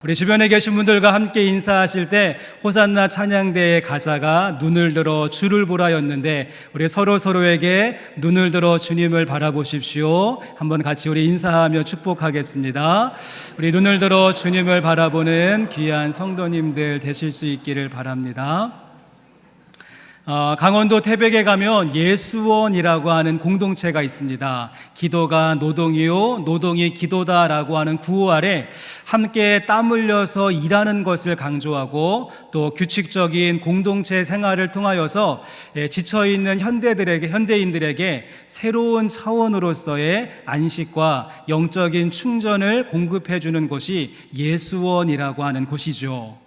우리 주변에 계신 분들과 함께 인사하실 때 호산나 찬양대의 가사가 눈을 들어 주를 보라였는데, 우리 서로에게 눈을 들어 주님을 바라보십시오. 한번 같이 우리 인사하며 축복하겠습니다. 우리 눈을 들어 주님을 바라보는 귀한 성도님들 되실 수 있기를 바랍니다. 강원도 태백에 가면 예수원이라고 하는 공동체가 있습니다. 기도가 노동이요, 노동이 기도다라고 하는 구호 아래 함께 땀 흘려서 일하는 것을 강조하고, 또 규칙적인 공동체 생활을 통하여서 지쳐있는 현대인들에게 새로운 차원으로서의 안식과 영적인 충전을 공급해주는 곳이 예수원이라고 하는 곳이죠.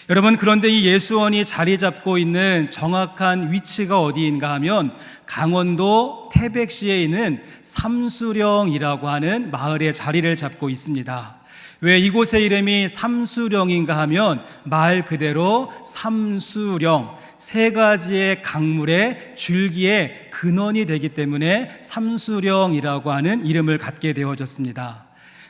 여러분, 그런데 이 예수원이 자리 잡고 있는 정확한 위치가 어디인가 하면 강원도 태백시에 있는 삼수령이라고 하는 마을에 자리를 잡고 있습니다. 왜 이곳의 이름이 삼수령인가 하면 말 그대로 삼수령, 세 가지의 강물의 줄기의 근원이 되기 때문에 삼수령이라고 하는 이름을 갖게 되어졌습니다.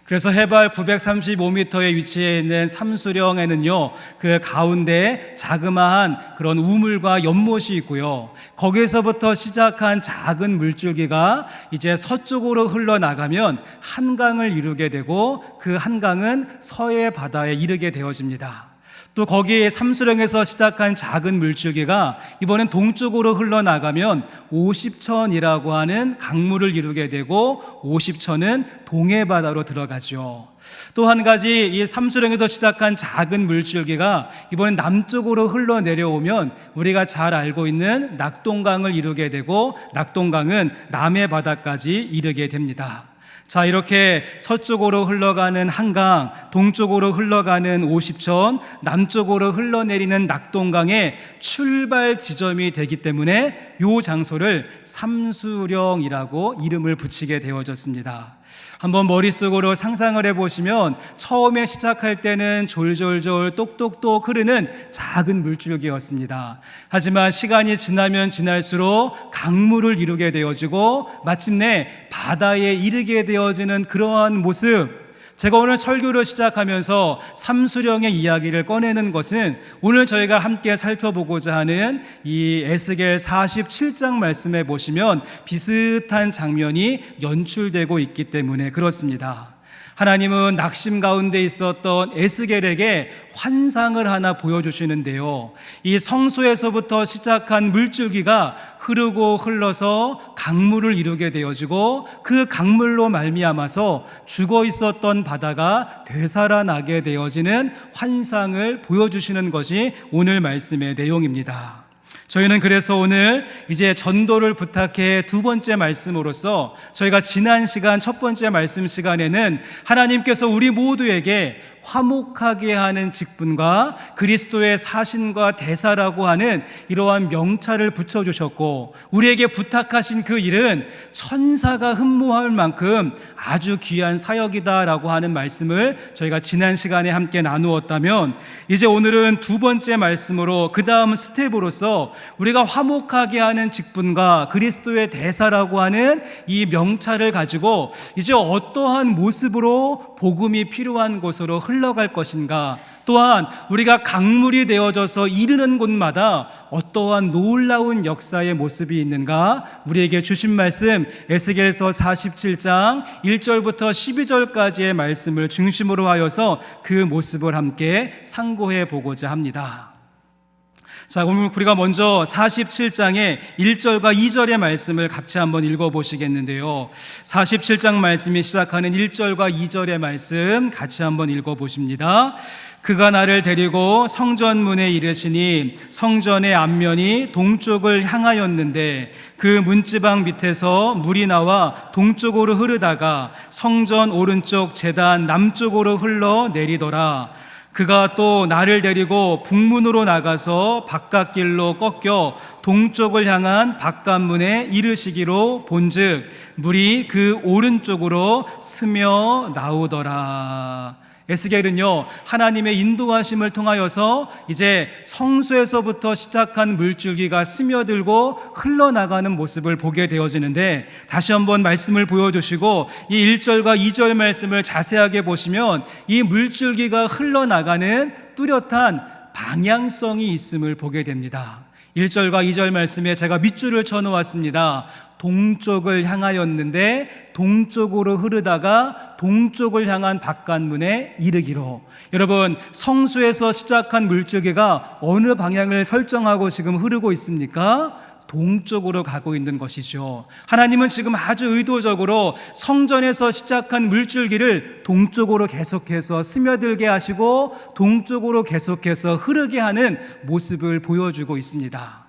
그래서 해발 935m에 위치해 있는 삼수령에는요, 그 가운데 자그마한 그런 우물과 연못이 있고요, 거기서부터 시작한 작은 물줄기가 이제 서쪽으로 흘러나가면 한강을 이루게 되고, 그 한강은 서해 바다에 이르게 되어집니다. 또 거기에 삼수령에서 시작한 작은 물줄기가 이번엔 동쪽으로 흘러나가면 오십천이라고 하는 강물을 이루게 되고, 오십천은 동해바다로 들어가죠. 또 한 가지, 이 삼수령에서 시작한 작은 물줄기가 이번엔 남쪽으로 흘러내려오면 우리가 잘 알고 있는 낙동강을 이루게 되고, 낙동강은 남해바다까지 이르게 됩니다. 자, 이렇게 서쪽으로 흘러가는 한강, 동쪽으로 흘러가는 오십천, 남쪽으로 흘러내리는 낙동강의 출발 지점이 되기 때문에 이 장소를 삼수령이라고 이름을 붙이게 되어졌습니다. 한번 머릿속으로 상상을 해보시면, 처음에 시작할 때는 졸졸졸 똑똑똑 흐르는 작은 물줄기였습니다. 하지만 시간이 지나면 지날수록 강물을 이루게 되어지고 마침내 바다에 이르게 되어지는 그러한 모습, 제가 오늘 설교를 시작하면서 삼수령의 이야기를 꺼내는 것은 오늘 저희가 함께 살펴보고자 하는 이 에스겔 47장 말씀에 보시면 비슷한 장면이 연출되고 있기 때문에 그렇습니다. 하나님은 낙심 가운데 있었던 에스겔에게 환상을 하나 보여주시는데요, 이 성소에서부터 시작한 물줄기가 흐르고 흘러서 강물을 이루게 되어지고, 그 강물로 말미암아서 죽어 있었던 바다가 되살아나게 되어지는 환상을 보여주시는 것이 오늘 말씀의 내용입니다. 저희는 그래서 오늘 이제 전도를 부탁해 두 번째 말씀으로서, 저희가 지난 시간 첫 번째 말씀 시간에는 하나님께서 우리 모두에게 화목하게 하는 직분과 그리스도의 사신과 대사라고 하는 이러한 명찰을 붙여주셨고, 우리에게 부탁하신 그 일은 천사가 흠모할 만큼 아주 귀한 사역이다라고 하는 말씀을 저희가 지난 시간에 함께 나누었다면, 이제 오늘은 두 번째 말씀으로 그 다음 스텝으로서 우리가 화목하게 하는 직분과 그리스도의 대사라고 하는 이 명찰을 가지고 이제 어떠한 모습으로 복음이 필요한 곳으로 흘러갈 것인가, 또한 우리가 강물이 되어져서 이르는 곳마다 어떠한 놀라운 역사의 모습이 있는가, 우리에게 주신 말씀 에스겔서 47장 1절부터 12절까지의 말씀을 중심으로 하여서 그 모습을 함께 상고해 보고자 합니다. 자, 오늘 우리가 먼저 47장의 1절과 2절의 말씀을 같이 한번 읽어보시겠는데요, 47장 말씀이 시작하는 1절과 2절의 말씀 같이 한번 읽어보십니다. 그가 나를 데리고 성전문에 이르시니 성전의 앞면이 동쪽을 향하였는데, 그 문지방 밑에서 물이 나와 동쪽으로 흐르다가 성전 오른쪽 제단 남쪽으로 흘러내리더라. 그가 또 나를 데리고 북문으로 나가서 바깥길로 꺾여 동쪽을 향한 바깥문에 이르시기로 본즉 물이 그 오른쪽으로 스며 나오더라. 에스겔은요, 하나님의 인도하심을 통하여서 이제 성소에서부터 시작한 물줄기가 스며들고 흘러나가는 모습을 보게 되어지는데, 다시 한번 말씀을 보여주시고 이 1절과 2절 말씀을 자세하게 보시면 이 물줄기가 흘러나가는 뚜렷한 방향성이 있음을 보게 됩니다. 1절과 2절 말씀에 제가 밑줄을 쳐놓았습니다. 동쪽을 향하였는데 동쪽으로 흐르다가 동쪽을 향한 바깥문에 이르기로. 여러분, 성소에서 시작한 물줄기가 어느 방향을 설정하고 지금 흐르고 있습니까? 동쪽으로 가고 있는 것이죠. 하나님은 지금 아주 의도적으로 성전에서 시작한 물줄기를 동쪽으로 계속해서 스며들게 하시고 동쪽으로 계속해서 흐르게 하는 모습을 보여주고 있습니다.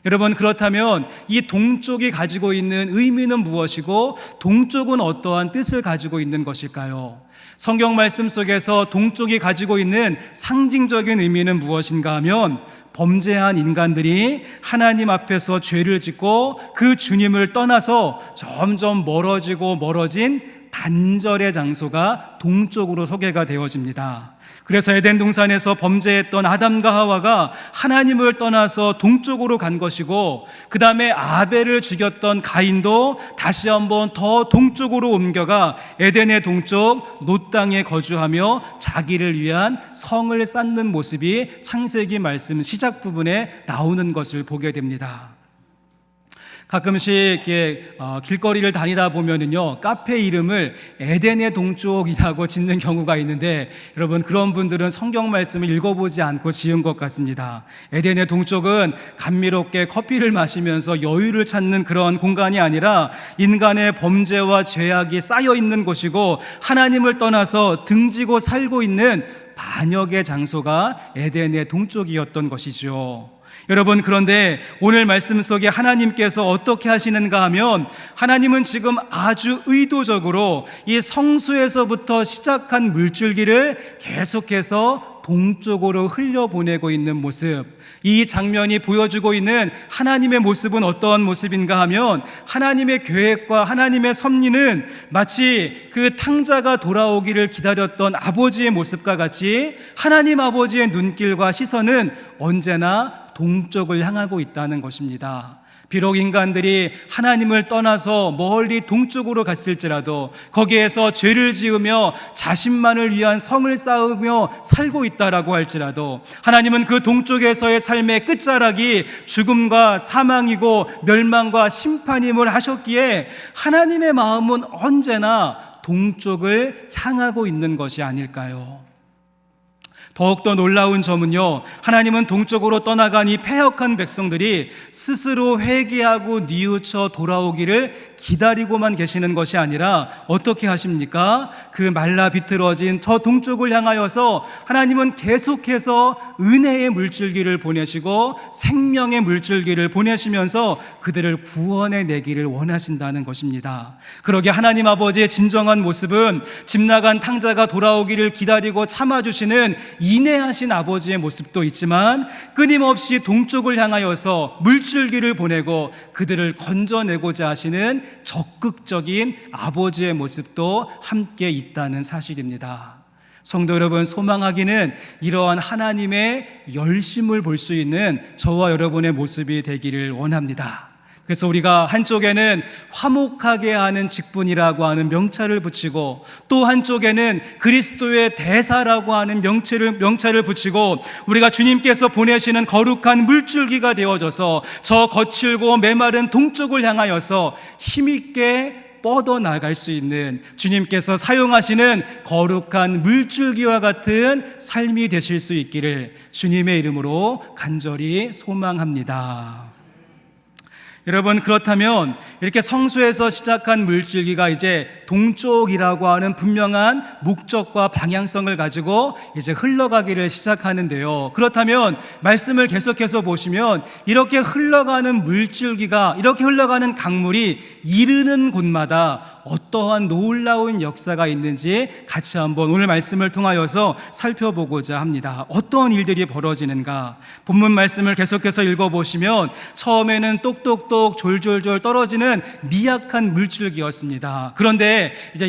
여러분, 그렇다면 이 동쪽이 가지고 있는 의미는 무엇이고 동쪽은 어떠한 뜻을 가지고 있는 것일까요? 성경 말씀 속에서 동쪽이 가지고 있는 상징적인 의미는 무엇인가 하면, 범죄한 인간들이 하나님 앞에서 죄를 짓고 그 주님을 떠나서 점점 멀어진 단절의 장소가 동쪽으로 소개가 되어집니다. 그래서 에덴 동산에서 범죄했던 아담과 하와가 하나님을 떠나서 동쪽으로 간 것이고, 그 다음에 아벨을 죽였던 가인도 다시 한번 더 동쪽으로 옮겨가 에덴의 동쪽 놋 땅에 거주하며 자기를 위한 성을 쌓는 모습이 창세기 말씀 시작 부분에 나오는 것을 보게 됩니다. 가끔씩 이렇게 길거리를 다니다 보면은요, 카페 이름을 에덴의 동쪽이라고 짓는 경우가 있는데, 여러분, 그런 분들은 성경 말씀을 읽어보지 않고 지은 것 같습니다. 에덴의 동쪽은 감미롭게 커피를 마시면서 여유를 찾는 그런 공간이 아니라 인간의 범죄와 죄악이 쌓여 있는 곳이고, 하나님을 떠나서 등지고 살고 있는 반역의 장소가 에덴의 동쪽이었던 것이죠. 여러분, 그런데 오늘 말씀 속에 하나님께서 어떻게 하시는가 하면, 하나님은 지금 아주 의도적으로 이 성소에서부터 시작한 물줄기를 계속해서 동쪽으로 흘려보내고 있는 모습, 이 장면이 보여주고 있는 하나님의 모습은 어떠한 모습인가 하면, 하나님의 계획과 하나님의 섭리는 마치 그 탕자가 돌아오기를 기다렸던 아버지의 모습과 같이 하나님 아버지의 눈길과 시선은 언제나 동쪽을 향하고 있다는 것입니다. 비록 인간들이 하나님을 떠나서 멀리 동쪽으로 갔을지라도 거기에서 죄를 지으며 자신만을 위한 성을 쌓으며 살고 있다라고 할지라도, 하나님은 그 동쪽에서의 삶의 끝자락이 죽음과 사망이고 멸망과 심판임을 하셨기에 하나님의 마음은 언제나 동쪽을 향하고 있는 것이 아닐까요? 더욱더 놀라운 점은요, 하나님은 동쪽으로 떠나간 이 패역한 백성들이 스스로 회개하고 뉘우쳐 돌아오기를 기다리고만 계시는 것이 아니라 어떻게 하십니까? 그 말라 비틀어진 저 동쪽을 향하여서 하나님은 계속해서 은혜의 물줄기를 보내시고 생명의 물줄기를 보내시면서 그들을 구원해 내기를 원하신다는 것입니다. 그러게 하나님 아버지의 진정한 모습은 집 나간 탕자가 돌아오기를 기다리고 참아주시는 인내하신 아버지의 모습도 있지만, 끊임없이 동쪽을 향하여서 물줄기를 보내고 그들을 건져내고자 하시는 적극적인 아버지의 모습도 함께 있다는 사실입니다. 성도 여러분, 소망하기는 이러한 하나님의 열심을 볼 수 있는 저와 여러분의 모습이 되기를 원합니다. 그래서 우리가 한쪽에는 화목하게 하는 직분이라고 하는 명찰을 붙이고, 또 한쪽에는 그리스도의 대사라고 하는 명찰을 붙이고, 우리가 주님께서 보내시는 거룩한 물줄기가 되어져서 저 거칠고 메마른 동쪽을 향하여서 힘있게 뻗어나갈 수 있는 주님께서 사용하시는 거룩한 물줄기와 같은 삶이 되실 수 있기를 주님의 이름으로 간절히 소망합니다. 여러분, 그렇다면 이렇게 성소에서 시작한 물줄기가 이제 동쪽이라고 하는 분명한 목적과 방향성을 가지고 이제 흘러가기를 시작하는데요, 그렇다면 말씀을 계속해서 보시면 이렇게 흘러가는 물줄기가, 이렇게 흘러가는 강물이 이르는 곳마다 어떠한 놀라운 역사가 있는지 같이 한번 오늘 말씀을 통하여서 살펴보고자 합니다. 어떠한 일들이 벌어지는가? 본문 말씀을 계속해서 읽어보시면 처음에는 똑똑똑 졸졸졸 떨어지는 미약한 물줄기였습니다. 그런데 이제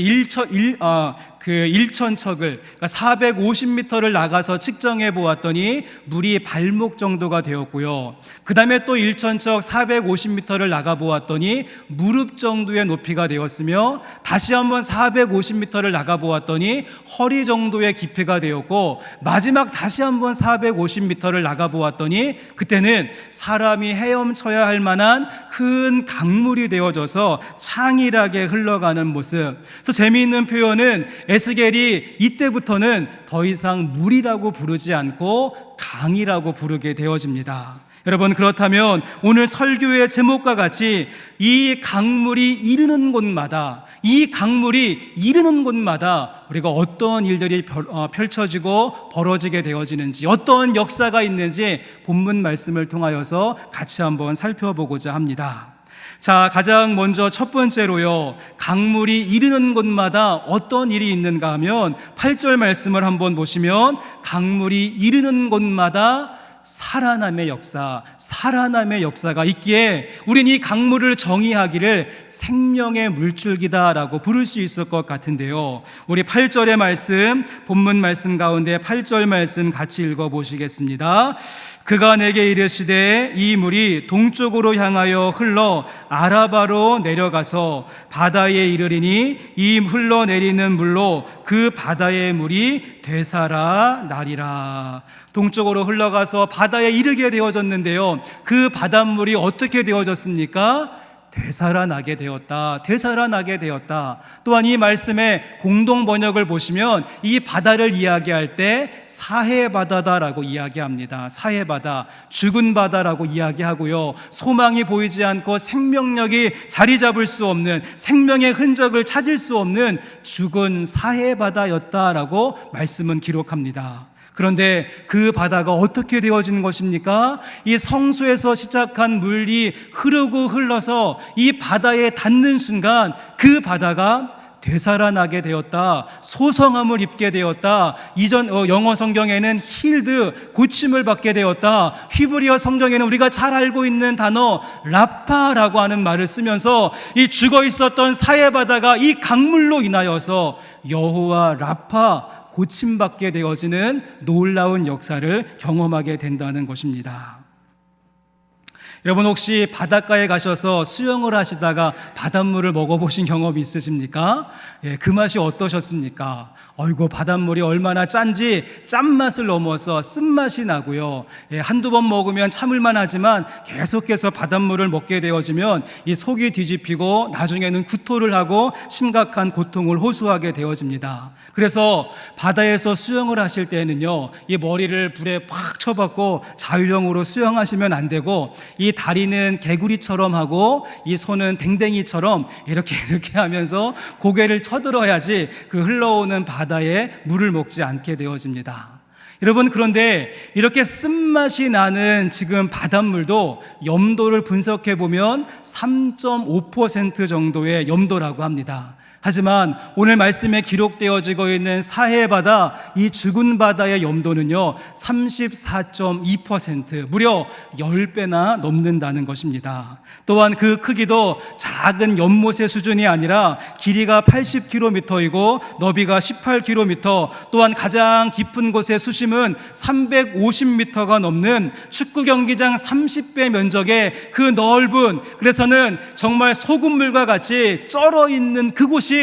그 1,000척을, 그러니까 450m를 나가서 측정해 보았더니 물이 발목 정도가 되었고요. 그 다음에 또 1,000척 450m를 나가 보았더니 무릎 정도의 높이가 되었으며, 다시 한번 450m를 나가 보았더니 허리 정도의 깊이가 되었고, 마지막 다시 한번 450m를 나가 보았더니 그때는 사람이 헤엄쳐야 할 만한 큰 강물이 되어져서 창일하게 흘러가는 모습. 그래서 재미있는 표현은 에스겔이 이때부터는 더 이상 물이라고 부르지 않고 강이라고 부르게 되어집니다. 여러분, 그렇다면 오늘 설교의 제목과 같이 이 강물이 이르는 곳마다, 이 강물이 이르는 곳마다 우리가 어떤 일들이 펼쳐지고 벌어지게 되어지는지, 어떤 역사가 있는지 본문 말씀을 통하여서 같이 한번 살펴보고자 합니다. 자, 가장 먼저 첫 번째로요, 강물이 이르는 곳마다 어떤 일이 있는가 하면 8절 말씀을 한번 보시면, 강물이 이르는 곳마다 살아남의 역사, 살아남의 역사가 있기에 우린 이 강물을 정의하기를 생명의 물줄기다라고 부를 수 있을 것 같은데요. 우리 8절의 말씀, 본문 말씀 가운데 8절 말씀 같이 읽어보시겠습니다. 그가 내게 이르시되 이 물이 동쪽으로 향하여 흘러 아라바로 내려가서 바다에 이르리니 이 흘러내리는 물로 그 바다의 물이 되살아 나리라. 동쪽으로 흘러가서 바다에 이르게 되어졌는데요, 그 바닷물이 어떻게 되어졌습니까? 되살아나게 되었다. 되살아나게 되었다. 또한 이 말씀의 공동 번역을 보시면 이 바다를 이야기할 때 사해바다다라고 이야기합니다. 사해바다, 죽은 바다라고 이야기하고요, 소망이 보이지 않고 생명력이 자리 잡을 수 없는, 생명의 흔적을 찾을 수 없는 죽은 사해바다였다라고 말씀은 기록합니다. 그런데 그 바다가 어떻게 되어지는 것입니까? 이 성소에서 시작한 물이 흐르고 흘러서 이 바다에 닿는 순간 그 바다가 되살아나게 되었다, 소성함을 입게 되었다. 이전 영어 성경에는 힐드, 고침을 받게 되었다. 히브리어 성경에는 우리가 잘 알고 있는 단어 라파라고 하는 말을 쓰면서 이 죽어 있었던 사해바다가 이 강물로 인하여서 여호와 라파, 고침받게 되어지는 놀라운 역사를 경험하게 된다는 것입니다. 여러분, 혹시 바닷가에 가셔서 수영을 하시다가 바닷물을 먹어보신 경험이 있으십니까? 그 맛이 어떠셨습니까? 어이구, 바닷물이 얼마나 짠지 짠맛을 넘어서 쓴맛이 나고요, 한두 번 먹으면 참을만 하지만 계속해서 바닷물을 먹게 되어지면 이 속이 뒤집히고 나중에는 구토를 하고 심각한 고통을 호소하게 되어집니다. 그래서 바다에서 수영을 하실 때는요, 이 머리를 불에 팍 쳐박고 자유형으로 수영하시면 안 되고, 이 다리는 개구리처럼 하고 이 손은 댕댕이처럼 이렇게 하면서 고개를 쳐들어야지 그 흘러오는 바다에 물을 먹지 않게 되어집니다. 여러분, 그런데 이렇게 쓴맛이 나는 지금 바닷물도 염도를 분석해 보면 3.5% 정도의 염도라고 합니다. 하지만 오늘 말씀에 기록되어지고 있는 사해바다, 이 죽은 바다의 염도는요 34.2%, 무려 10배나 넘는다는 것입니다. 또한 그 크기도 작은 연못의 수준이 아니라 길이가 80km이고 너비가 18km, 또한 가장 깊은 곳의 수심은 350m가 넘는 축구 경기장 30배 면적의 그 넓은, 그래서는 정말 소금물과 같이 쩔어 있는 그곳이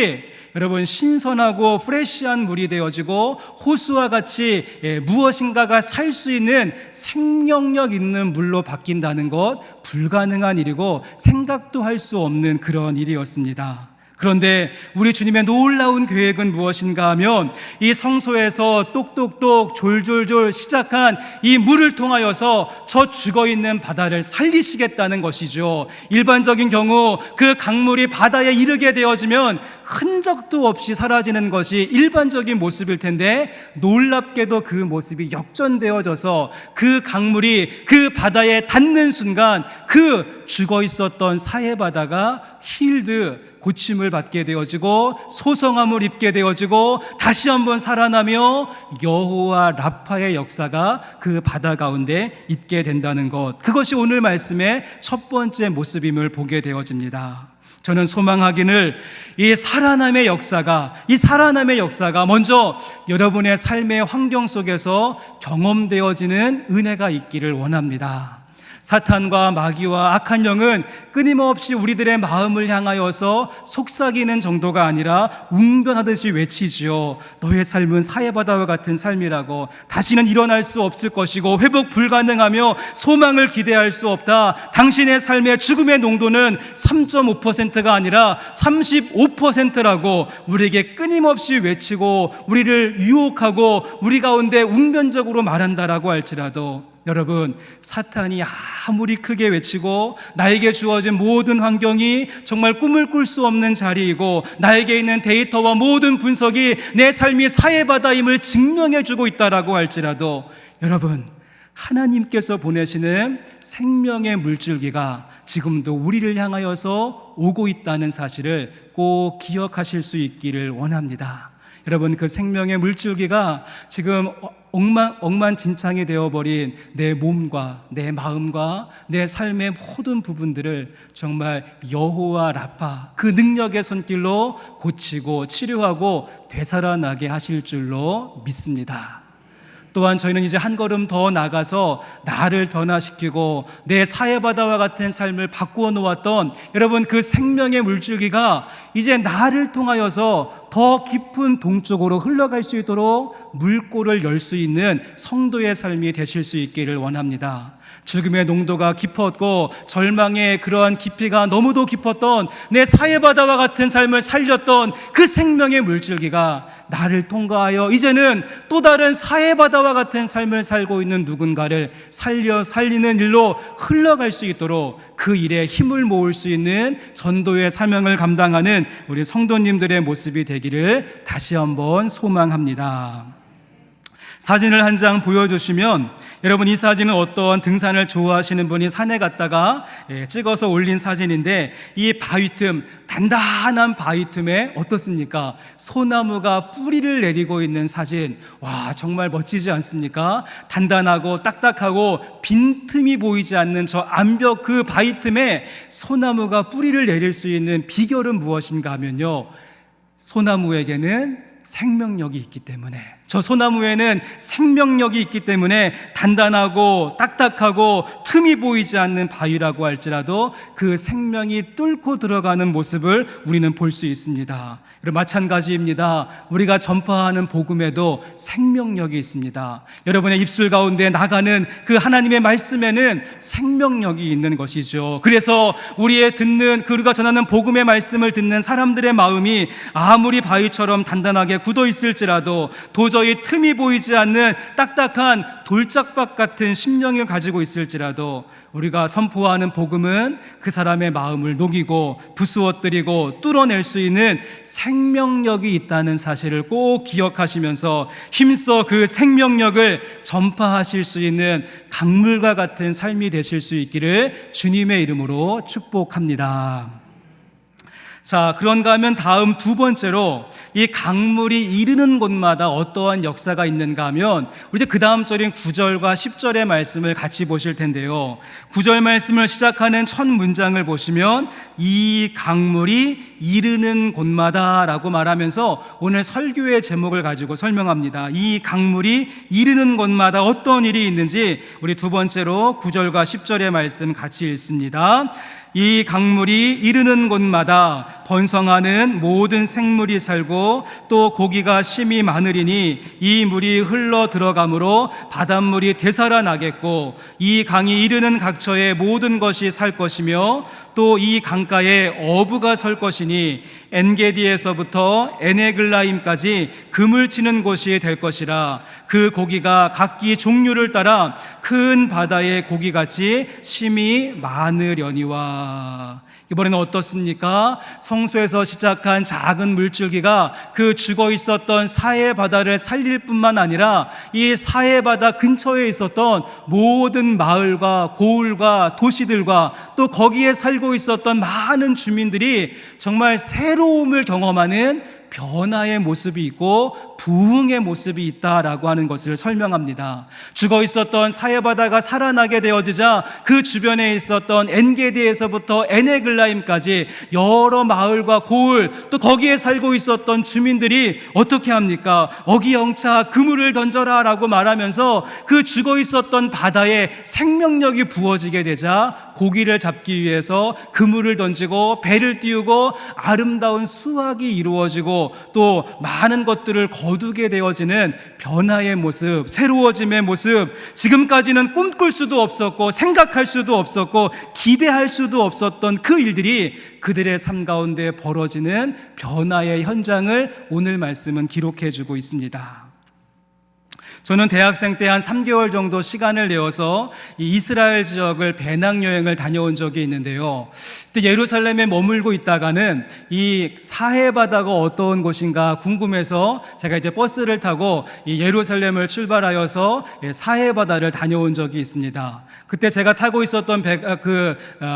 여러분 신선하고 프레시한 물이 되어지고 호수와 같이 무엇인가가 살 수 있는 생명력 있는 물로 바뀐다는 것, 불가능한 일이고 생각도 할 수 없는 그런 일이었습니다. 그런데 우리 주님의 놀라운 계획은 무엇인가 하면 이 성소에서 똑똑똑 졸졸졸 시작한 이 물을 통하여서 저 죽어있는 바다를 살리시겠다는 것이죠. 일반적인 경우 그 강물이 바다에 이르게 되어지면 흔적도 없이 사라지는 것이 일반적인 모습일 텐데, 놀랍게도 그 모습이 역전되어져서 그 강물이 그 바다에 닿는 순간 그 죽어있었던 사해바다가 힐드, 고침을 받게 되어지고 소성함을 입게 되어지고 다시 한번 살아나며 여호와 라파의 역사가 그 바다 가운데 있게 된다는 것, 그것이 오늘 말씀의 첫 번째 모습임을 보게 되어집니다. 저는 소망하기를 이 살아남의 역사가 먼저 여러분의 삶의 환경 속에서 경험되어지는 은혜가 있기를 원합니다. 사탄과 마귀와 악한 영은 끊임없이 우리들의 마음을 향하여서 속삭이는 정도가 아니라 웅변하듯이 외치지요. 너의 삶은 사해바다와 같은 삶이라고, 다시는 일어날 수 없을 것이고 회복 불가능하며 소망을 기대할 수 없다. 당신의 삶의 죽음의 농도는 3.5%가 아니라 35%라고 우리에게 끊임없이 외치고 우리를 유혹하고 우리 가운데 웅변적으로 말한다라고 할지라도, 여러분, 사탄이 아무리 크게 외치고 나에게 주어진 모든 환경이 정말 꿈을 꿀 수 없는 자리이고 나에게 있는 데이터와 모든 분석이 내 삶이 사해바다임을 증명해주고 있다라고 할지라도, 여러분, 하나님께서 보내시는 생명의 물줄기가 지금도 우리를 향하여서 오고 있다는 사실을 꼭 기억하실 수 있기를 원합니다. 여러분, 그 생명의 물줄기가 지금 엉망진창이 되어버린 내 몸과 내 마음과 내 삶의 모든 부분들을 정말 여호와 라파, 그 능력의 손길로 고치고 치료하고 되살아나게 하실 줄로 믿습니다. 또한 저희는 이제 한 걸음 더 나가서 나를 변화시키고 내 사해바다와 같은 삶을 바꾸어 놓았던 여러분, 그 생명의 물줄기가 이제 나를 통하여서 더 깊은 동쪽으로 흘러갈 수 있도록 물꼬를 열 수 있는 성도의 삶이 되실 수 있기를 원합니다. 죽음의 농도가 깊었고 절망의 그러한 깊이가 너무도 깊었던 내 사해바다와 같은 삶을 살렸던 그 생명의 물줄기가 나를 통과하여 이제는 또 다른 사해바다와 같은 삶을 살고 있는 누군가를 살리는 일로 흘러갈 수 있도록 그 일에 힘을 모을 수 있는 전도의 사명을 감당하는 우리 성도님들의 모습이 되기를 다시 한번 소망합니다. 사진을 한 장 보여주시면, 여러분, 이 사진은 어떤 등산을 좋아하시는 분이 산에 갔다가 찍어서 올린 사진인데, 이 바위틈, 단단한 바위틈에 어떻습니까? 소나무가 뿌리를 내리고 있는 사진. 와, 정말 멋지지 않습니까? 단단하고 딱딱하고 빈틈이 보이지 않는 저 암벽, 그 바위틈에 소나무가 뿌리를 내릴 수 있는 비결은 무엇인가 하면요, 소나무에게는 생명력이 있기 때문에, 저 소나무에는 생명력이 있기 때문에 단단하고 딱딱하고 틈이 보이지 않는 바위라고 할지라도 그 생명이 뚫고 들어가는 모습을 우리는 볼 수 있습니다. 마찬가지입니다. 우리가 전파하는 복음에도 생명력이 있습니다. 여러분의 입술 가운데 나가는 그 하나님의 말씀에는 생명력이 있는 것이죠. 그래서 우리가 전하는 복음의 말씀을 듣는 사람들의 마음이 아무리 바위처럼 단단하게 굳어 있을지라도, 도저히 틈이 보이지 않는 딱딱한 돌짝박 같은 심령을 가지고 있을지라도, 우리가 선포하는 복음은 그 사람의 마음을 녹이고 부수어뜨리고 뚫어낼 수 있는 생명력이 있다는 사실을 꼭 기억하시면서 힘써 그 생명력을 전파하실 수 있는 강물과 같은 삶이 되실 수 있기를 주님의 이름으로 축복합니다. 자, 그런가 하면 다음 두 번째로 이 강물이 이르는 곳마다 어떠한 역사가 있는가 하면, 우리 그 다음 절인 9절과 10절의 말씀을 같이 보실 텐데요, 9절 말씀을 시작하는 첫 문장을 보시면 이 강물이 이르는 곳마다 라고 말하면서 오늘 설교의 제목을 가지고 설명합니다. 이 강물이 이르는 곳마다 어떤 일이 있는지 우리 두 번째로 9절과 10절의 말씀 같이 읽습니다. 이 강물이 이르는 곳마다 번성하는 모든 생물이 살고 또 고기가 심이 많으리니 이 물이 흘러 들어가므로 바닷물이 되살아나겠고, 이 강이 이르는 각처에 모든 것이 살 것이며 또 이 강가에 어부가 설 것이니 엔게디에서부터 에네글라임까지 금을 치는 곳이 될 것이라. 그 고기가 각기 종류를 따라 큰 바다의 고기같이 심이 많으려니와. 이번에는 어떻습니까? 성소에서 시작한 작은 물줄기가 그 죽어 있었던 사해바다를 살릴 뿐만 아니라 이 사해바다 근처에 있었던 모든 마을과 고을과 도시들과 또 거기에 살고 있었던 많은 주민들이 정말 새로움을 경험하는 변화의 모습이 있고 부흥의 모습이 있다라고 하는 것을 설명합니다. 죽어 있었던 사해바다가 살아나게 되어지자 그 주변에 있었던 엔게디에서부터 에네글라임까지 여러 마을과 고을, 또 거기에 살고 있었던 주민들이 어떻게 합니까? 어기영차 그물을 던져라 라고 말하면서 그 죽어 있었던 바다에 생명력이 부어지게 되자 고기를 잡기 위해서 그물을 던지고 배를 띄우고 아름다운 수확이 이루어지고 또 많은 것들을 거두게 되어지는 변화의 모습, 새로워짐의 모습, 지금까지는 꿈꿀 수도 없었고 생각할 수도 없었고 기대할 수도 없었던 그 일들이 그들의 삶 가운데 벌어지는 변화의 현장을 오늘 말씀은 기록해주고 있습니다. 저는 대학생 때 한 3개월 정도 시간을 내어서 이 이스라엘 지역을 배낭여행을 다녀온 적이 있는데요. 그때 예루살렘에 머물고 있다가는 이 사해바다가 어떤 곳인가 궁금해서 제가 이제 버스를 타고 이 예루살렘을 출발하여서 사해바다를 다녀온 적이 있습니다. 그때 제가 타고 있었던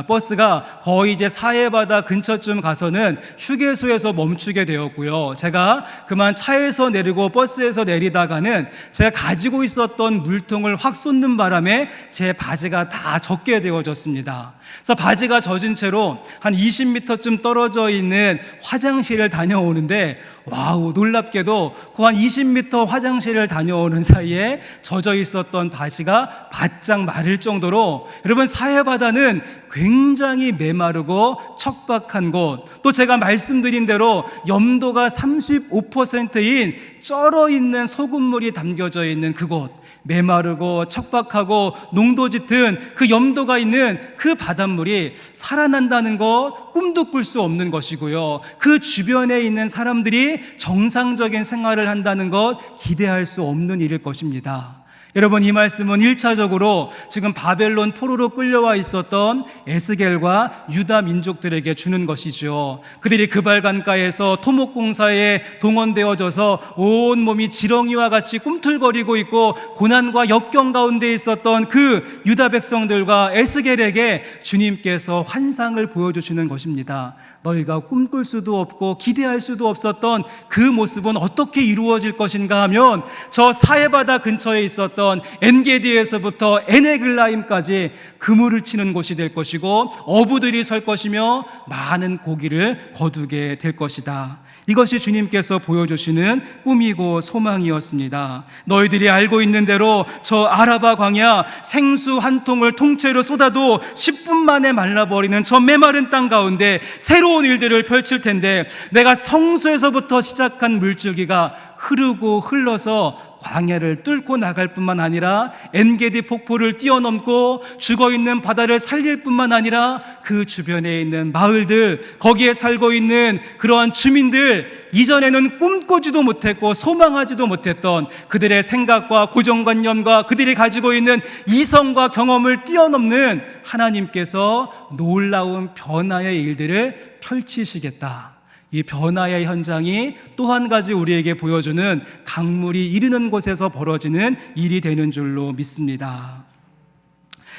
버스가 거의 이제 사해바다 근처쯤 가서는 휴게소에서 멈추게 되었고요. 제가 그만 차에서 내리고 버스에서 내리다가는 제가 가지고 있었던 물통을 확 쏟는 바람에 제 바지가 다 젖게 되어졌습니다. 그래서 바지가 젖은 채로 한 20m쯤 떨어져 있는 화장실을 다녀오는데 와우, 놀랍게도 그 한 20m 화장실을 다녀오는 사이에 젖어 있었던 바지가 바짝 마를 정도로, 여러분, 사해바다는 굉장히 메마르고 척박한 곳, 또 제가 말씀드린 대로 염도가 35%인 쩔어 있는 소금물이 담겨져 있는 그곳, 메마르고 척박하고 농도 짙은 그 염도가 있는 그 바닷물이 살아난다는 것 꿈도 꿀 수 없는 것이고요, 그 주변에 있는 사람들이 정상적인 생활을 한다는 것 기대할 수 없는 일일 것입니다. 여러분, 이 말씀은 1차적으로 지금 바벨론 포로로 끌려와 있었던 에스겔과 유다 민족들에게 주는 것이죠. 그들이 그발강가에서 토목공사에 동원되어져서 온몸이 지렁이와 같이 꿈틀거리고 있고 고난과 역경 가운데 있었던 그 유다 백성들과 에스겔에게 주님께서 환상을 보여주시는 것입니다. 너희가 꿈꿀 수도 없고 기대할 수도 없었던 그 모습은 어떻게 이루어질 것인가 하면 저 사해바다 근처에 있었던 엔게디에서부터 에네글라임까지 그물을 치는 곳이 될 것이고 어부들이 설 것이며 많은 고기를 거두게 될 것이다. 이것이 주님께서 보여주시는 꿈이고 소망이었습니다. 너희들이 알고 있는 대로 저 아라바 광야 생수 한 통을 통째로 쏟아도 10분 만에 말라버리는 저 메마른 땅 가운데 새로운 일들을 펼칠 텐데, 내가 성소에서부터 시작한 물줄기가 흐르고 흘러서 광야를 뚫고 나갈 뿐만 아니라 엔게디 폭포를 뛰어넘고 죽어있는 바다를 살릴 뿐만 아니라 그 주변에 있는 마을들, 거기에 살고 있는 그러한 주민들, 이전에는 꿈꾸지도 못했고 소망하지도 못했던 그들의 생각과 고정관념과 그들이 가지고 있는 이성과 경험을 뛰어넘는 하나님께서 놀라운 변화의 일들을 펼치시겠다. 이 변화의 현장이 또 한 가지 우리에게 보여주는 강물이 이르는 곳에서 벌어지는 일이 되는 줄로 믿습니다.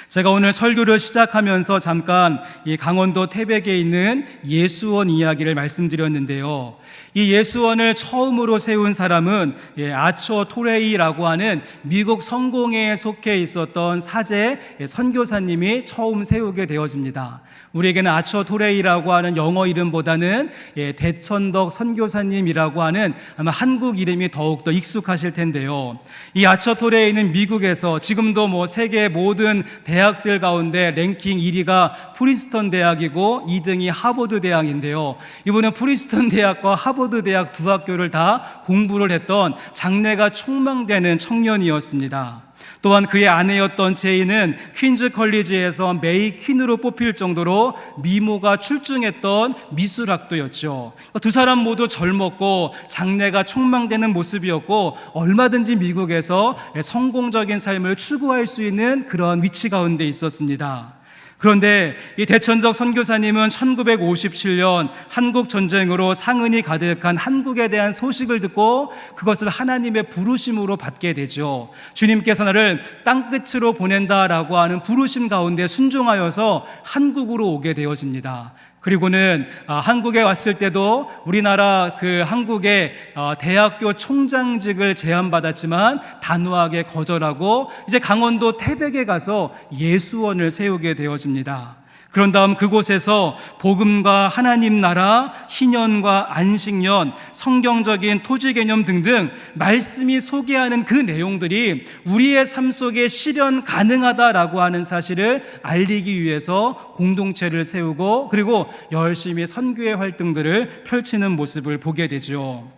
제가 오늘 설교를 시작하면서 잠깐 이 강원도 태백에 있는 예수원 이야기를 말씀드렸는데요. 이 예수원을 처음으로 세운 사람은 아처 토레이라고 하는 미국 성공회에 속해 있었던 사제 선교사님이 처음 세우게 되어집니다. 우리에게는 아처 토레이라고 하는 영어 이름보다는 대천덕 선교사님이라고 하는 아마 한국 이름이 더욱더 익숙하실 텐데요. 이 아처 토레이는 미국에서 지금도 세계 모든 대학들 가운데 랭킹 1위가 프린스턴 대학이고 2등이 하버드 대학인데요. 이분은 프린스턴 대학과 하버드 대학 두 학교를 다 공부를 했던 장래가 촉망되는 청년이었습니다. 또한 그의 아내였던 제이는 퀸즈 컬리지에서 메이 퀸으로 뽑힐 정도로 미모가 출중했던 미술학도였죠. 두 사람 모두 젊었고 장래가 촉망되는 모습이었고 얼마든지 미국에서 성공적인 삶을 추구할 수 있는 그런 위치 가운데 있었습니다. 그런데 이 대천덕 선교사님은 1957년 한국 전쟁으로 상흔이 가득한 한국에 대한 소식을 듣고 그것을 하나님의 부르심으로 받게 되죠. 주님께서 나를 땅끝으로 보낸다라고 하는 부르심 가운데 순종하여서 한국으로 오게 되어집니다. 그리고는 한국에 왔을 때도 우리나라 그 한국의 대학교 총장직을 제안받았지만 단호하게 거절하고 이제 강원도 태백에 가서 예수원을 세우게 되어집니다. 그런 다음 그곳에서 복음과 하나님 나라, 희년과 안식년, 성경적인 토지 개념 등등 말씀이 소개하는 그 내용들이 우리의 삶 속에 실현 가능하다라고 하는 사실을 알리기 위해서 공동체를 세우고 그리고 열심히 선교의 활동들을 펼치는 모습을 보게 되죠.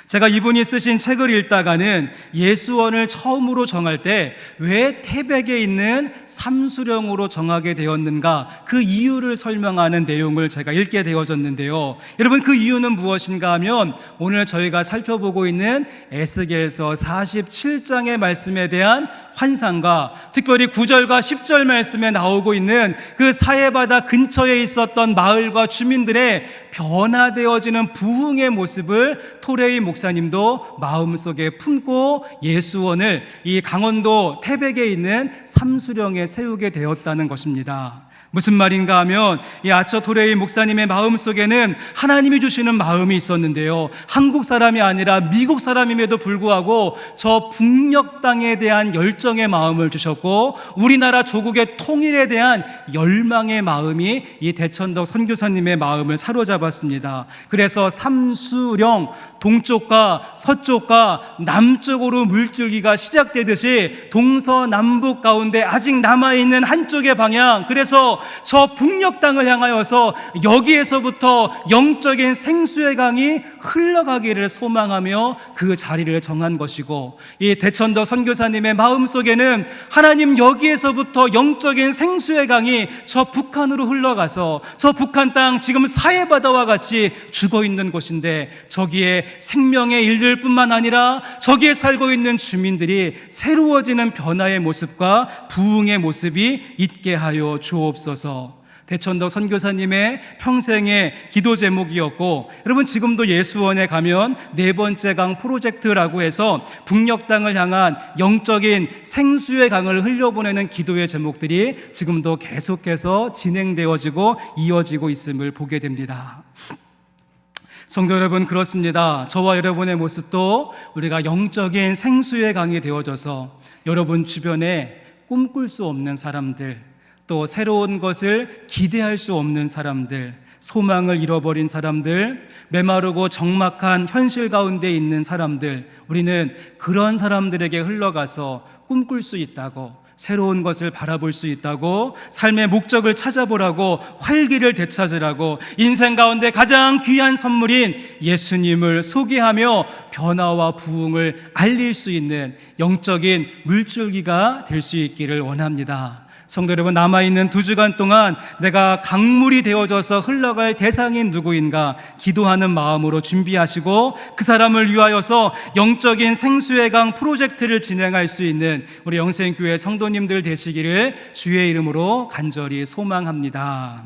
제가 이분이 쓰신 책을 읽다가는 예수원을 처음으로 정할 때 왜 태백에 있는 삼수령으로 정하게 되었는가 그 이유를 설명하는 내용을 제가 읽게 되어졌는데요. 여러분, 그 이유는 무엇인가 하면 오늘 저희가 살펴보고 있는 에스겔서 47장의 말씀에 대한 환상과 특별히 9절과 10절 말씀에 나오고 있는 그 사해바다 근처에 있었던 마을과 주민들의 변화되어지는 부흥의 모습을 토레이 목사님도 마음속에 품고 예수원을 이 강원도 태백에 있는 삼수령에 세우게 되었다는 것입니다. 무슨 말인가 하면 이 아처 토레이 목사님의 마음속에는 하나님이 주시는 마음이 있었는데요, 한국 사람이 아니라 미국 사람임에도 불구하고 저 북녘 땅에 대한 열정의 마음을 주셨고 우리나라 조국의 통일에 대한 열망의 마음이 이 대천덕 선교사님의 마음을 사로잡았습니다. 그래서 삼수령, 동쪽과 서쪽과 남쪽으로 물줄기가 시작되듯이 동서남북 가운데 아직 남아있는 한쪽의 방향, 그래서 저 북녘 땅을 향하여서 여기에서부터 영적인 생수의 강이 흘러가기를 소망하며 그 자리를 정한 것이고, 이 대천덕 선교사님의 마음속에는 하나님 여기에서부터 영적인 생수의 강이 저 북한으로 흘러가서 저 북한 땅 지금 사해바다와 같이 죽어있는 곳인데 저기에 생명의 일들 뿐만 아니라 저기에 살고 있는 주민들이 새로워지는 변화의 모습과 부흥의 모습이 있게 하여 주옵소서. 대천덕 선교사님의 평생의 기도 제목이었고, 여러분 지금도 예수원에 가면 네 번째 강 프로젝트라고 해서 북녘 땅을 향한 영적인 생수의 강을 흘려보내는 기도의 제목들이 지금도 계속해서 진행되어지고 이어지고 있음을 보게 됩니다. 성도 여러분, 그렇습니다. 저와 여러분의 모습도 우리가 영적인 생수의 강이 되어져서 여러분 주변에 꿈꿀 수 없는 사람들, 또 새로운 것을 기대할 수 없는 사람들, 소망을 잃어버린 사람들, 메마르고 적막한 현실 가운데 있는 사람들, 우리는 그런 사람들에게 흘러가서 꿈꿀 수 있다고, 새로운 것을 바라볼 수 있다고, 삶의 목적을 찾아보라고, 활기를 되찾으라고, 인생 가운데 가장 귀한 선물인 예수님을 소개하며 변화와 부흥을 알릴 수 있는 영적인 물줄기가 될 수 있기를 원합니다. 성도 여러분, 남아있는 2주간 동안 내가 강물이 되어져서 흘러갈 대상인 누구인가 기도하는 마음으로 준비하시고 그 사람을 위하여서 영적인 생수의 강 프로젝트를 진행할 수 있는 우리 영생교회 성도님들 되시기를 주의 이름으로 간절히 소망합니다.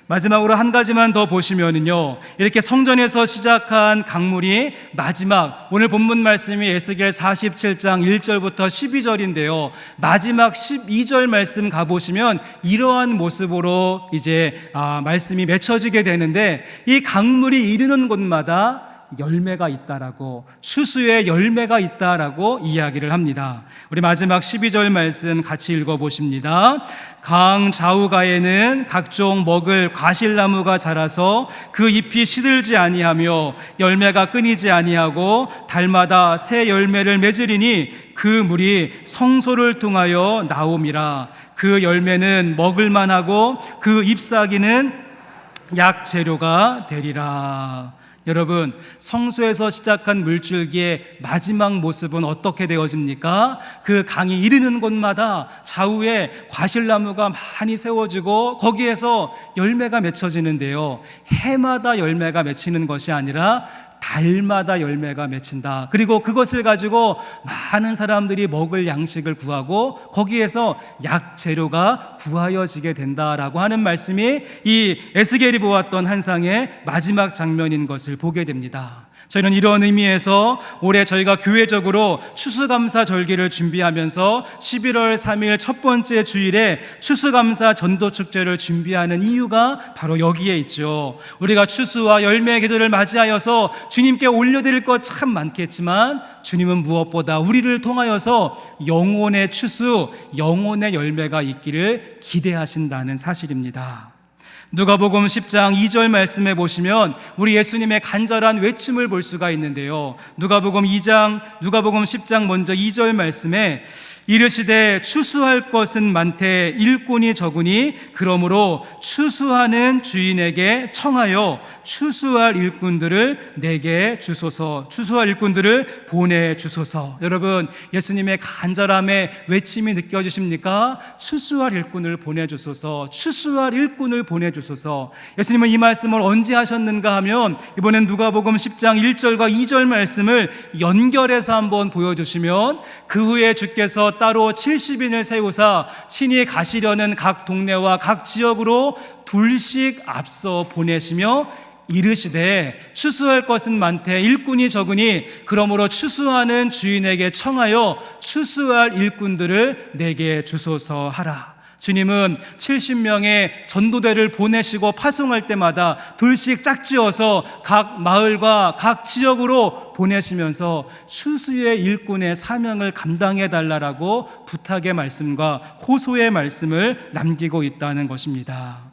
마지막으로 한 가지만 더 보시면은요, 이렇게 성전에서 시작한 강물이 마지막, 오늘 본문 말씀이 에스겔 47장 1절부터 12절인데요 마지막 12절 말씀 가보시면 이러한 모습으로 이제 말씀이 맺혀지게 되는데, 이 강물이 이르는 곳마다 열매가 있다라고, 추수의 열매가 있다라고 이야기를 합니다. 우리 마지막 12절 말씀 같이 읽어보십니다. 강 좌우가에는 각종 먹을 과실나무가 자라서 그 잎이 시들지 아니하며 열매가 끊이지 아니하고 달마다 새 열매를 맺으리니 그 물이 성소를 통하여 나옴이라. 그 열매는 먹을만하고 그 잎사귀는 약재료가 되리라. 여러분, 성소에서 시작한 물줄기의 마지막 모습은 어떻게 되어집니까? 그 강이 이르는 곳마다 좌우에 과실나무가 많이 세워지고 거기에서 열매가 맺혀지는데요, 해마다 열매가 맺히는 것이 아니라 달마다 열매가 맺힌다. 그리고 그것을 가지고 많은 사람들이 먹을 양식을 구하고 거기에서 약재료가 구하여지게 된다라고 하는 말씀이 이 에스겔이 보았던 환상의 마지막 장면인 것을 보게 됩니다. 저희는 이런 의미에서 올해 저희가 교회적으로 추수감사 절기를 준비하면서 11월 3일 첫 번째 주일에 추수감사 전도축제를 준비하는 이유가 바로 여기에 있죠. 우리가 추수와 열매의 계절을 맞이하여서 주님께 올려드릴 것 참 많겠지만 주님은 무엇보다 우리를 통하여서 영혼의 추수, 영혼의 열매가 있기를 기대하신다는 사실입니다. 누가복음 10장 2절 말씀에 보시면 우리 예수님의 간절한 외침을 볼 수가 있는데요. 누가복음 10장 먼저 2절 말씀에 이르시되 추수할 것은 많되 일꾼이 적으니 그러므로 추수하는 주인에게 청하여 추수할 일꾼들을 내게 주소서, 추수할 일꾼들을 보내주소서. 여러분, 예수님의 간절함의 외침이 느껴지십니까? 추수할 일꾼을 보내주소서, 추수할 일꾼을 보내주소서. 예수님은 이 말씀을 언제 하셨는가 하면 이번엔 누가복음 10장 1절과 2절 말씀을 연결해서 한번 보여주시면 그 후에 주께서 따로 70인을 세우사 친히 가시려는 각 동네와 각 지역으로 둘씩 앞서 보내시며 이르시되 추수할 것은 많되 일꾼이 적으니 그러므로 추수하는 주인에게 청하여 추수할 일꾼들을 내게 주소서 하라. 주님은 70명의 전도대를 보내시고 파송할 때마다 둘씩 짝지어서 각 마을과 각 지역으로 보내시면서 추수의 일꾼의 사명을 감당해 달라라고 부탁의 말씀과 호소의 말씀을 남기고 있다는 것입니다.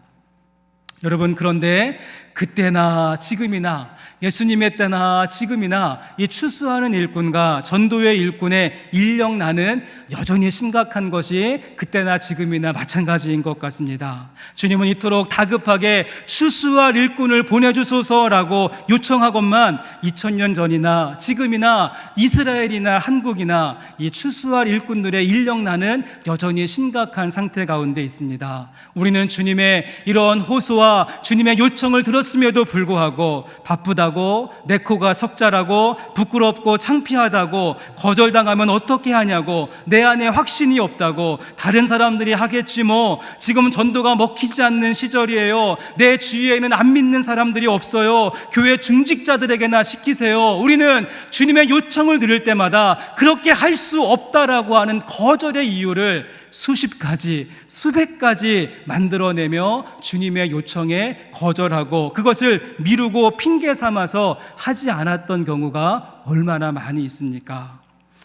여러분, 그런데 그때나 지금이나 예수님의 때나 지금이나 이 추수하는 일꾼과 전도의 일꾼의 인력난은 여전히 심각한 것이 그때나 지금이나 마찬가지인 것 같습니다. 주님은 이토록 다급하게 추수할 일꾼을 보내주소서라고 요청하건만 2000년 전이나 지금이나 이스라엘이나 한국이나 이 추수할 일꾼들의 인력난은 여전히 심각한 상태 가운데 있습니다. 우리는 주님의 이런 호소와 주님의 요청을 들었음에도 불구하고 바쁘다고, 내 코가 석자라고, 부끄럽고 창피하다고, 거절당하면 어떻게 하냐고, 내 안에 확신이 없다고, 다른 사람들이 하겠지 뭐, 지금 전도가 먹히지 않는 시절이에요, 내 주위에는 안 믿는 사람들이 없어요, 교회 중직자들에게나 시키세요. 우리는 주님의 요청을 들을 때마다 그렇게 할 수 없다라고 하는 거절의 이유를 수십 가지, 수백 가지 만들어내며 주님의 요청에 거절하고 그것을 미루고 핑계 삼아서 하지 않았던 경우가 얼마나 많이 있습니까?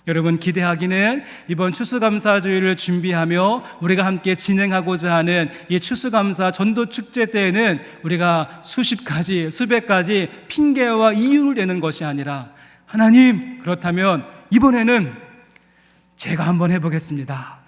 여러분, 기대하기는 이번 추수감사주일을 준비하며 우리가 함께 진행하고자 하는 이 추수감사 전도축제 때에는 우리가 수십 가지, 수백 가지 핑계와 이유를 대는 것이 아니라 하나님, 그렇다면 이번에는 제가 한번 해보겠습니다.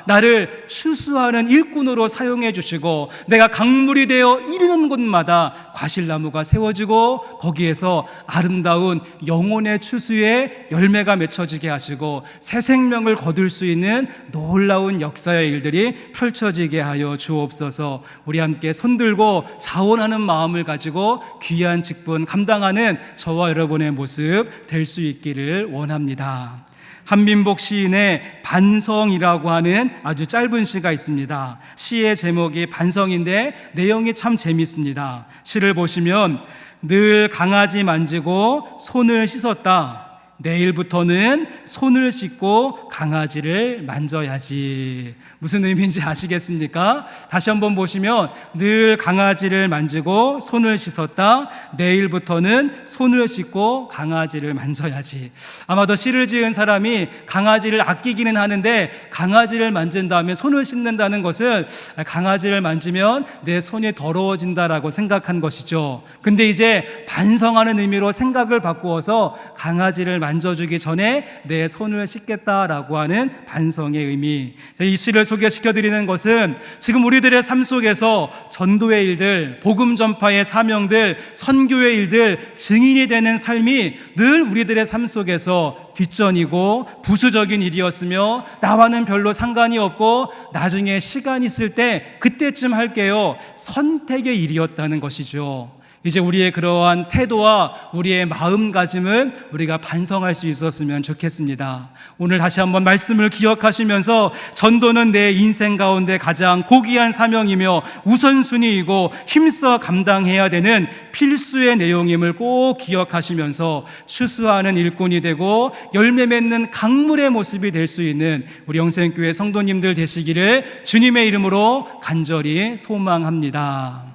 나를 추수하는 일꾼으로 사용해 주시고 내가 강물이 되어 이르는 곳마다 과실나무가 세워지고 거기에서 아름다운 영혼의 추수의 열매가 맺혀지게 하시고 새 생명을 거둘 수 있는 놀라운 역사의 일들이 펼쳐지게 하여 주옵소서. 우리 함께 손들고 자원하는 마음을 가지고 귀한 직분 감당하는 저와 여러분의 모습 될 수 있기를 원합니다. 한민복 시인의 반성이라고 하는 아주 짧은 시가 있습니다. 시의 제목이 반성인데 내용이 참 재밌습니다. 시를 보시면 늘 강아지 만지고 손을 씻었다. 내일부터는 손을 씻고 강아지를 만져야지. 무슨 의미인지 아시겠습니까? 다시 한번 보시면 늘 강아지를 만지고 손을 씻었다. 내일부터는 손을 씻고 강아지를 만져야지. 아마도 시를 지은 사람이 강아지를 아끼기는 하는데 강아지를 만진 다음에 손을 씻는다는 것은 강아지를 만지면 내 손이 더러워진다라고 생각한 것이죠. 근데 이제 반성하는 의미로 생각을 바꾸어서 강아지를 만져주기 전에 내 손을 씻겠다라고 하는 반성의 의미. 이 시를 소개시켜드리는 것은 지금 우리들의 삶 속에서 전도의 일들, 복음 전파의 사명들, 선교의 일들, 증인이 되는 삶이 늘 우리들의 삶 속에서 뒷전이고 부수적인 일이었으며 나와는 별로 상관이 없고 나중에 시간 있을 때 그때쯤 할게요, 선택의 일이었다는 것이죠. 이제 우리의 그러한 태도와 우리의 마음가짐을 우리가 반성할 수 있었으면 좋겠습니다. 오늘 다시 한번 말씀을 기억하시면서 전도는 내 인생 가운데 가장 고귀한 사명이며 우선순위이고 힘써 감당해야 되는 필수의 내용임을 꼭 기억하시면서 추수하는 일꾼이 되고 열매 맺는 강물의 모습이 될 수 있는 우리 영생교회 성도님들 되시기를 주님의 이름으로 간절히 소망합니다.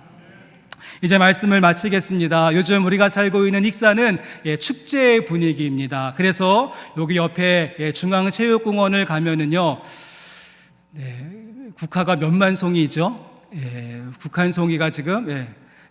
이제 말씀을 마치겠습니다. 요즘 우리가 살고 있는 익산은 축제의 분위기입니다. 그래서 여기 옆에 중앙체육공원을 가면은요, 국화가 몇만 송이죠? 국한송이가 지금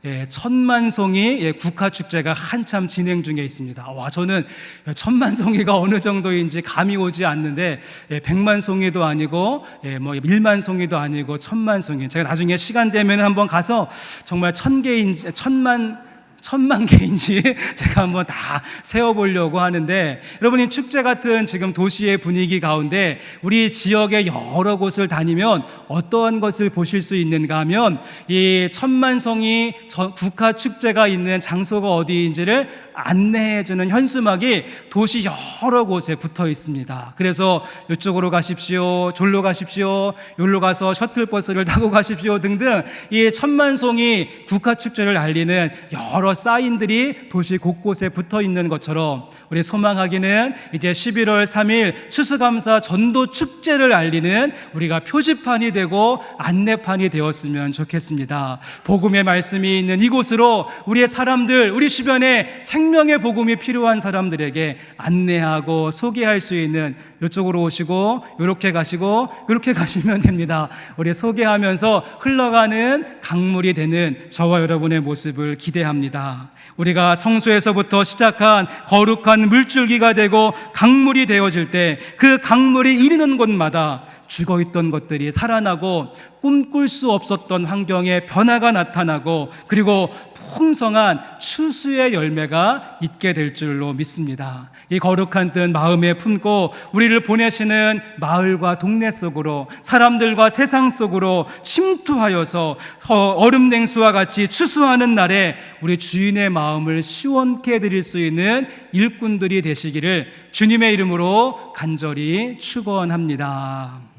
1,000만 송이 국화 축제가 한참 진행 중에 있습니다. 와, 저는 1,000만 송이가 어느 정도인지 감이 오지 않는데 100만 송이도 아니고 1만 송이도 아니고 1,000만 송이. 제가 나중에 시간 되면 한번 가서 정말 1,000개인지 1,000만 개인지 제가 한번 다 세어보려고 하는데, 여러분, 이 축제 같은 지금 도시의 분위기 가운데 우리 지역의 여러 곳을 다니면 어떠한 것을 보실 수 있는가 하면 이 1,000만송이 국화 축제가 있는 장소가 어디인지를 안내해주는 현수막이 도시 여러 곳에 붙어 있습니다. 그래서 이쪽으로 가십시오, 졸로 가십시오, 여기로 가서 셔틀버스를 타고 가십시오 등등 이 1,000만송이 국화 축제를 알리는 여러 사인들이 도시 곳곳에 붙어 있는 것처럼 우리 소망하기는 이제 11월 3일 추수감사 전도 축제를 알리는 우리가 표지판이 되고 안내판이 되었으면 좋겠습니다. 복음의 말씀이 있는 이곳으로 우리의 사람들, 우리 주변에 생명의 복음이 필요한 사람들에게 안내하고 소개할 수 있는, 이쪽으로 오시고 이렇게 가시고 이렇게 가시면 됩니다. 우리 소개하면서 흘러가는 강물이 되는 저와 여러분의 모습을 기대합니다. 우리가 성소에서부터 시작한 거룩한 물줄기가 되고 강물이 되어질 때 그 강물이 이르는 곳마다 죽어있던 것들이 살아나고 꿈꿀 수 없었던 환경에 변화가 나타나고 그리고 풍성한 추수의 열매가 있게 될 줄로 믿습니다. 이 거룩한 뜻 마음에 품고 우리를 보내시는 마을과 동네 속으로, 사람들과 세상 속으로 침투하여서 얼음 냉수와 같이 추수하는 날에 우리 주인의 마음을 시원케 해드릴 수 있는 일꾼들이 되시기를 주님의 이름으로 간절히 축원합니다.